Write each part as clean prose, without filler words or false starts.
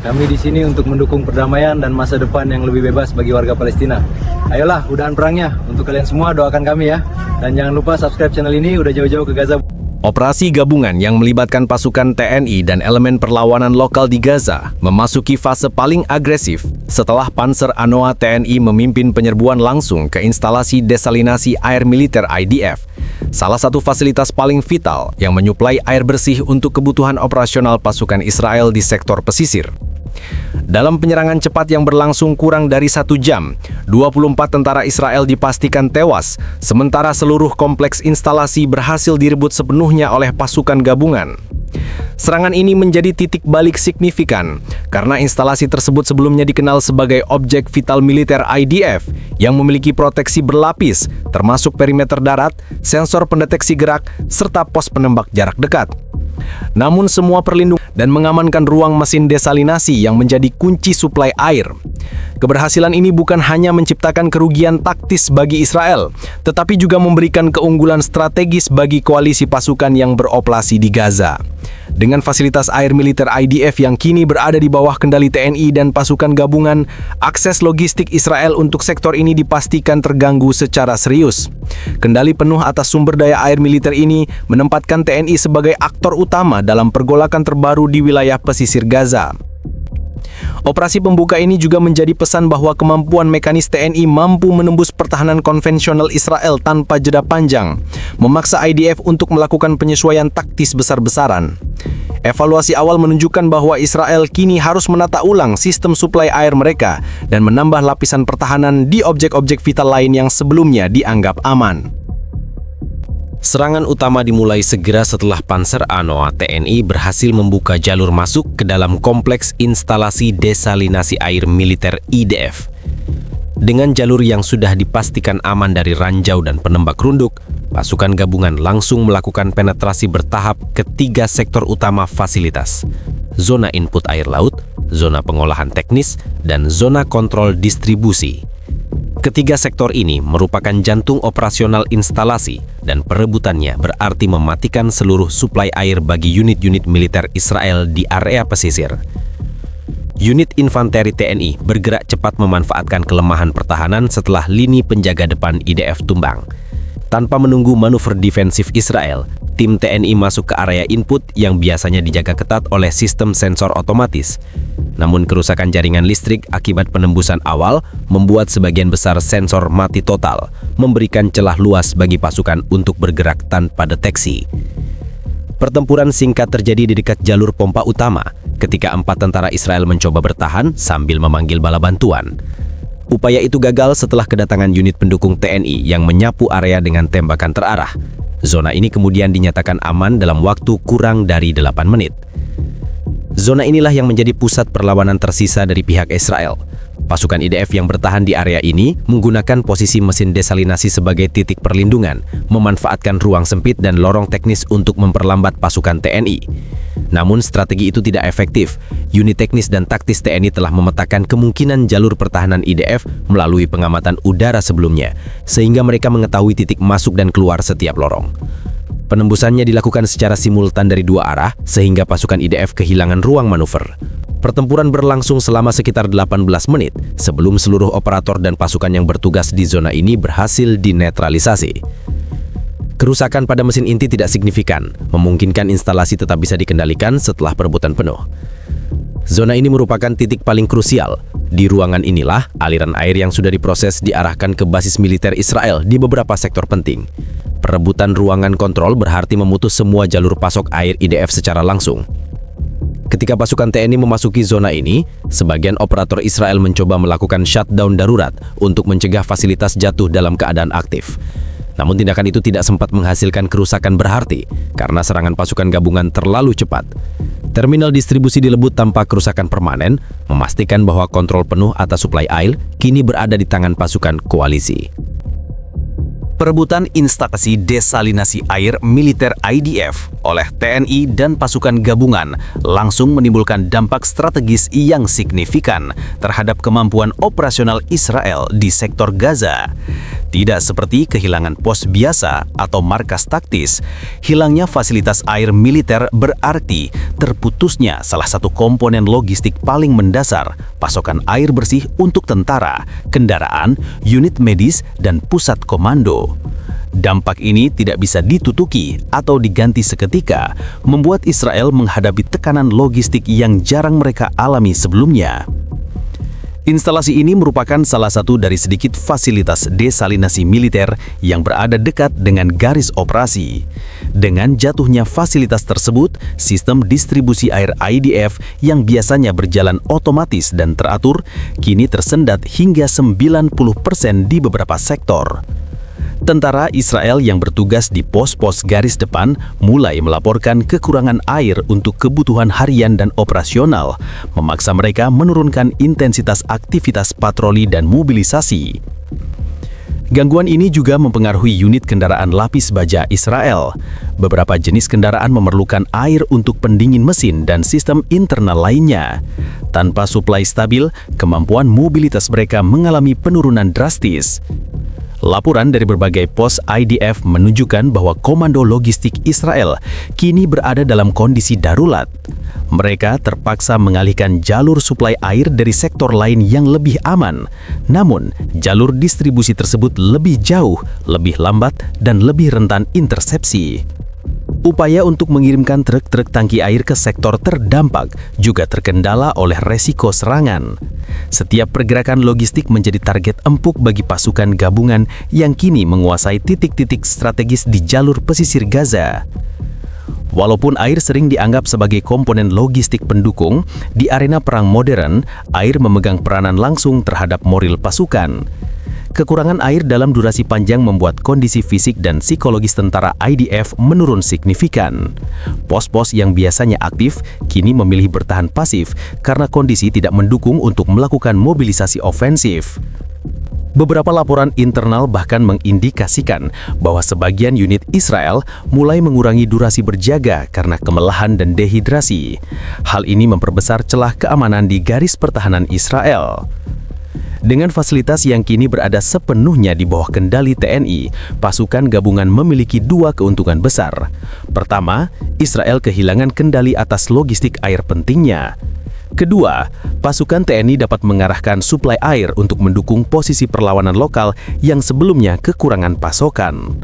Kami di sini untuk mendukung perdamaian dan masa depan yang lebih bebas bagi warga Palestina. Ayolah, udahan perangnya. Untuk kalian semua, doakan kami ya. Dan jangan lupa subscribe channel ini, udah jauh-jauh ke Gaza. Operasi gabungan yang melibatkan pasukan TNI dan elemen perlawanan lokal di Gaza memasuki fase paling agresif setelah Panzer Anoa TNI memimpin penyerbuan langsung ke instalasi desalinasi air militer IDF, salah satu fasilitas paling vital yang menyuplai air bersih untuk kebutuhan operasional pasukan Israel di sektor pesisir. Dalam penyerangan cepat yang berlangsung kurang dari 1 jam, 24 tentara Israel dipastikan tewas, sementara seluruh kompleks instalasi berhasil direbut sepenuhnya oleh pasukan gabungan. Serangan ini menjadi titik balik signifikan karena instalasi tersebut sebelumnya dikenal sebagai objek vital militer IDF yang memiliki proteksi berlapis, termasuk perimeter darat, sensor pendeteksi gerak, serta pos penembak jarak dekat. Namun semua perlindungan dan mengamankan ruang mesin desalinasi yang menjadi kunci suplai air. Keberhasilan ini bukan hanya menciptakan kerugian taktis bagi Israel, tetapi juga memberikan keunggulan strategis bagi koalisi pasukan yang beroperasi di Gaza. Dengan fasilitas air militer IDF yang kini berada di bawah kendali TNI dan pasukan gabungan, akses logistik Israel untuk sektor ini dipastikan terganggu secara serius. Kendali penuh atas sumber daya air militer ini menempatkan TNI sebagai aktor utama dalam pergolakan terbaru di wilayah pesisir Gaza. Operasi pembuka ini juga menjadi pesan bahwa kemampuan mekanis TNI mampu menembus pertahanan konvensional Israel tanpa jeda panjang, memaksa IDF untuk melakukan penyesuaian taktis besar-besaran. Evaluasi awal menunjukkan bahwa Israel kini harus menata ulang sistem suplai air mereka dan menambah lapisan pertahanan di objek-objek vital lain yang sebelumnya dianggap aman. Serangan utama dimulai segera setelah Panzer Anoa TNI berhasil membuka jalur masuk ke dalam kompleks instalasi desalinasi air militer IDF. Dengan jalur yang sudah dipastikan aman dari ranjau dan penembak runduk, pasukan gabungan langsung melakukan penetrasi bertahap ke 3 sektor utama fasilitas: zona input air laut, zona pengolahan teknis, dan zona kontrol distribusi. Ketiga sektor ini merupakan jantung operasional instalasi dan perebutannya berarti mematikan seluruh suplai air bagi unit-unit militer Israel di area pesisir. Unit infanteri TNI bergerak cepat memanfaatkan kelemahan pertahanan setelah lini penjaga depan IDF tumbang. Tanpa menunggu manuver defensif Israel, tim TNI masuk ke area input yang biasanya dijaga ketat oleh sistem sensor otomatis. Namun kerusakan jaringan listrik akibat penembusan awal membuat sebagian besar sensor mati total, memberikan celah luas bagi pasukan untuk bergerak tanpa deteksi. Pertempuran singkat terjadi di dekat jalur pompa utama ketika 4 tentara Israel mencoba bertahan sambil memanggil bala bantuan. Upaya itu gagal setelah kedatangan unit pendukung TNI yang menyapu area dengan tembakan terarah. Zona ini kemudian dinyatakan aman dalam waktu kurang dari 8 menit. Zona inilah yang menjadi pusat perlawanan tersisa dari pihak Israel. Pasukan IDF yang bertahan di area ini menggunakan posisi mesin desalinasi sebagai titik perlindungan, memanfaatkan ruang sempit dan lorong teknis untuk memperlambat pasukan TNI. Namun strategi itu tidak efektif. Unit teknis dan taktis TNI telah memetakan kemungkinan jalur pertahanan IDF melalui pengamatan udara sebelumnya, sehingga mereka mengetahui titik masuk dan keluar setiap lorong. Penembusannya dilakukan secara simultan dari 2 arah, sehingga pasukan IDF kehilangan ruang manuver. Pertempuran berlangsung selama sekitar 18 menit sebelum seluruh operator dan pasukan yang bertugas di zona ini berhasil dinetralisasi. Kerusakan pada mesin inti tidak signifikan, memungkinkan instalasi tetap bisa dikendalikan setelah perebutan penuh. Zona ini merupakan titik paling krusial. Di ruangan inilah aliran air yang sudah diproses diarahkan ke basis militer Israel di beberapa sektor penting. Perebutan ruangan kontrol berarti memutus semua jalur pasok air IDF secara langsung. Ketika pasukan TNI memasuki zona ini, sebagian operator Israel mencoba melakukan shutdown darurat untuk mencegah fasilitas jatuh dalam keadaan aktif. Namun tindakan itu tidak sempat menghasilkan kerusakan berarti karena serangan pasukan gabungan terlalu cepat. Terminal distribusi dilebut tanpa kerusakan permanen, memastikan bahwa kontrol penuh atas suplai air kini berada di tangan pasukan koalisi. Perebutan instalasi desalinasi air militer IDF oleh TNI dan pasukan gabungan langsung menimbulkan dampak strategis yang signifikan terhadap kemampuan operasional Israel di sektor Gaza. Tidak seperti kehilangan pos biasa atau markas taktis, hilangnya fasilitas air militer berarti terputusnya salah satu komponen logistik paling mendasar, pasokan air bersih untuk tentara, kendaraan, unit medis, dan pusat komando. Dampak ini tidak bisa ditutuki atau diganti seketika, membuat Israel menghadapi tekanan logistik yang jarang mereka alami sebelumnya. Instalasi ini merupakan salah satu dari sedikit fasilitas desalinasi militer yang berada dekat dengan garis operasi. Dengan jatuhnya fasilitas tersebut, sistem distribusi air IDF yang biasanya berjalan otomatis dan teratur, kini tersendat hingga 90% di beberapa sektor. Tentara Israel yang bertugas di pos-pos garis depan mulai melaporkan kekurangan air untuk kebutuhan harian dan operasional, memaksa mereka menurunkan intensitas aktivitas patroli dan mobilisasi. Gangguan ini juga mempengaruhi unit kendaraan lapis baja Israel. Beberapa jenis kendaraan memerlukan air untuk pendingin mesin dan sistem internal lainnya. Tanpa suplai stabil, kemampuan mobilitas mereka mengalami penurunan drastis. Laporan dari berbagai pos IDF menunjukkan bahwa komando logistik Israel kini berada dalam kondisi darurat. Mereka terpaksa mengalihkan jalur suplai air dari sektor lain yang lebih aman. Namun, jalur distribusi tersebut lebih jauh, lebih lambat, dan lebih rentan intersepsi. Upaya untuk mengirimkan truk-truk tangki air ke sektor terdampak juga terkendala oleh resiko serangan. Setiap pergerakan logistik menjadi target empuk bagi pasukan gabungan yang kini menguasai titik-titik strategis di jalur pesisir Gaza. Walaupun air sering dianggap sebagai komponen logistik pendukung, di arena perang modern, air memegang peranan langsung terhadap moral pasukan. Kekurangan air dalam durasi panjang membuat kondisi fisik dan psikologis tentara IDF menurun signifikan. Pos-pos yang biasanya aktif kini memilih bertahan pasif karena kondisi tidak mendukung untuk melakukan mobilisasi ofensif. Beberapa laporan internal bahkan mengindikasikan bahwa sebagian unit Israel mulai mengurangi durasi berjaga karena kemelahan dan dehidrasi. Hal ini memperbesar celah keamanan di garis pertahanan Israel. Dengan fasilitas yang kini berada sepenuhnya di bawah kendali TNI, pasukan gabungan memiliki dua keuntungan besar. Pertama, Israel kehilangan kendali atas logistik air pentingnya. Kedua, pasukan TNI dapat mengarahkan suplai air untuk mendukung posisi perlawanan lokal yang sebelumnya kekurangan pasokan.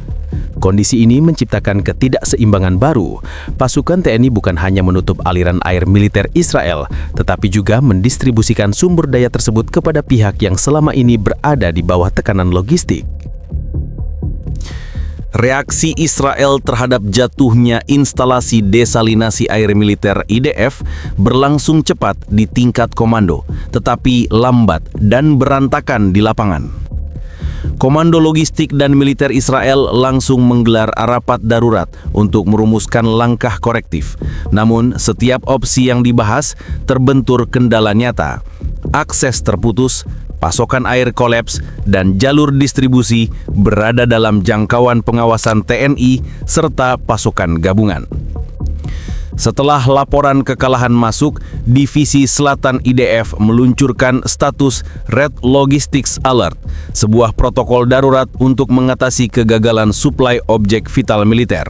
Kondisi ini menciptakan ketidakseimbangan baru. Pasukan TNI bukan hanya menutup aliran air militer Israel, tetapi juga mendistribusikan sumber daya tersebut kepada pihak yang selama ini berada di bawah tekanan logistik. Reaksi Israel terhadap jatuhnya instalasi desalinasi air militer IDF berlangsung cepat di tingkat komando, tetapi lambat dan berantakan di lapangan. Komando Logistik dan Militer Israel langsung menggelar rapat darurat untuk merumuskan langkah korektif. Namun, setiap opsi yang dibahas terbentur kendala nyata. Akses terputus, pasokan air kolaps, dan jalur distribusi berada dalam jangkauan pengawasan TNI serta pasukan gabungan. Setelah laporan kekalahan masuk, Divisi Selatan IDF meluncurkan status Red Logistics Alert, sebuah protokol darurat untuk mengatasi kegagalan suplai objek vital militer.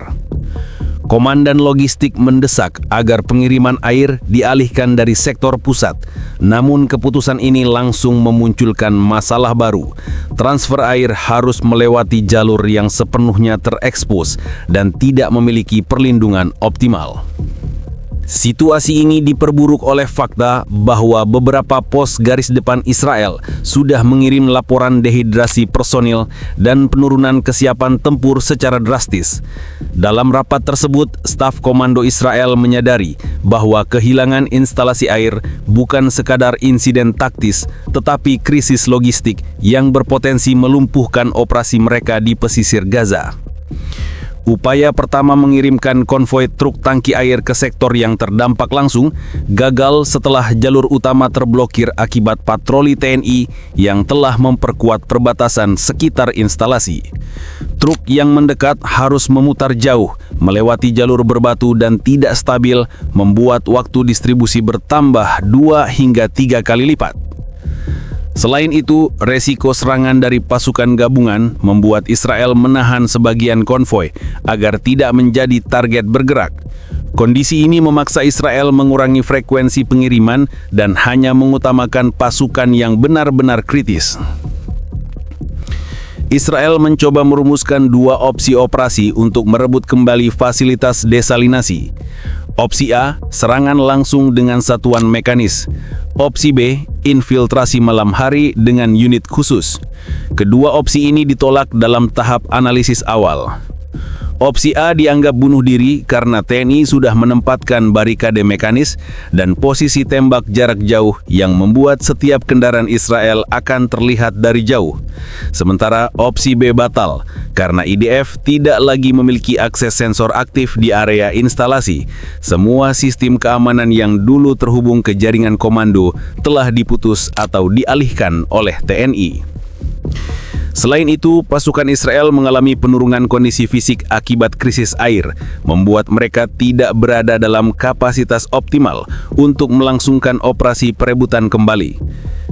Komandan logistik mendesak agar pengiriman air dialihkan dari sektor pusat. Namun keputusan ini langsung memunculkan masalah baru. Transfer air harus melewati jalur yang sepenuhnya terekspos dan tidak memiliki perlindungan optimal. Situasi ini diperburuk oleh fakta bahwa beberapa pos garis depan Israel sudah mengirim laporan dehidrasi personil dan penurunan kesiapan tempur secara drastis. Dalam rapat tersebut, staf komando Israel menyadari bahwa kehilangan instalasi air bukan sekadar insiden taktis, tetapi krisis logistik yang berpotensi melumpuhkan operasi mereka di pesisir Gaza. Upaya pertama mengirimkan konvoi truk tangki air ke sektor yang terdampak langsung gagal setelah jalur utama terblokir akibat patroli TNI yang telah memperkuat perbatasan sekitar instalasi. Truk yang mendekat harus memutar jauh, melewati jalur berbatu dan tidak stabil, membuat waktu distribusi bertambah 2 hingga 3 kali lipat. Selain itu, resiko serangan dari pasukan gabungan membuat Israel menahan sebagian konvoi agar tidak menjadi target bergerak. Kondisi ini memaksa Israel mengurangi frekuensi pengiriman dan hanya mengutamakan pasukan yang benar-benar kritis. Israel mencoba merumuskan 2 opsi operasi untuk merebut kembali fasilitas desalinasi. Opsi A, serangan langsung dengan satuan mekanis. Opsi B, infiltrasi malam hari dengan unit khusus. Kedua opsi ini ditolak dalam tahap analisis awal. Opsi A dianggap bunuh diri karena TNI sudah menempatkan barikade mekanis dan posisi tembak jarak jauh yang membuat setiap kendaraan Israel akan terlihat dari jauh. Sementara opsi B batal karena IDF tidak lagi memiliki akses sensor aktif di area instalasi. Semua sistem keamanan yang dulu terhubung ke jaringan komando telah diputus atau dialihkan oleh TNI. Selain itu, pasukan Israel mengalami penurunan kondisi fisik akibat krisis air, membuat mereka tidak berada dalam kapasitas optimal untuk melangsungkan operasi perebutan kembali.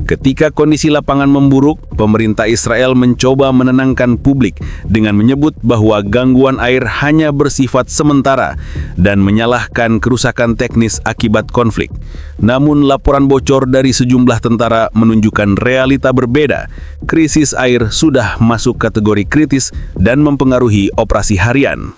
Ketika kondisi lapangan memburuk, pemerintah Israel mencoba menenangkan publik dengan menyebut bahwa gangguan air hanya bersifat sementara dan menyalahkan kerusakan teknis akibat konflik. Namun laporan bocor dari sejumlah tentara menunjukkan realita berbeda. Krisis air sudah masuk kategori kritis dan mempengaruhi operasi harian.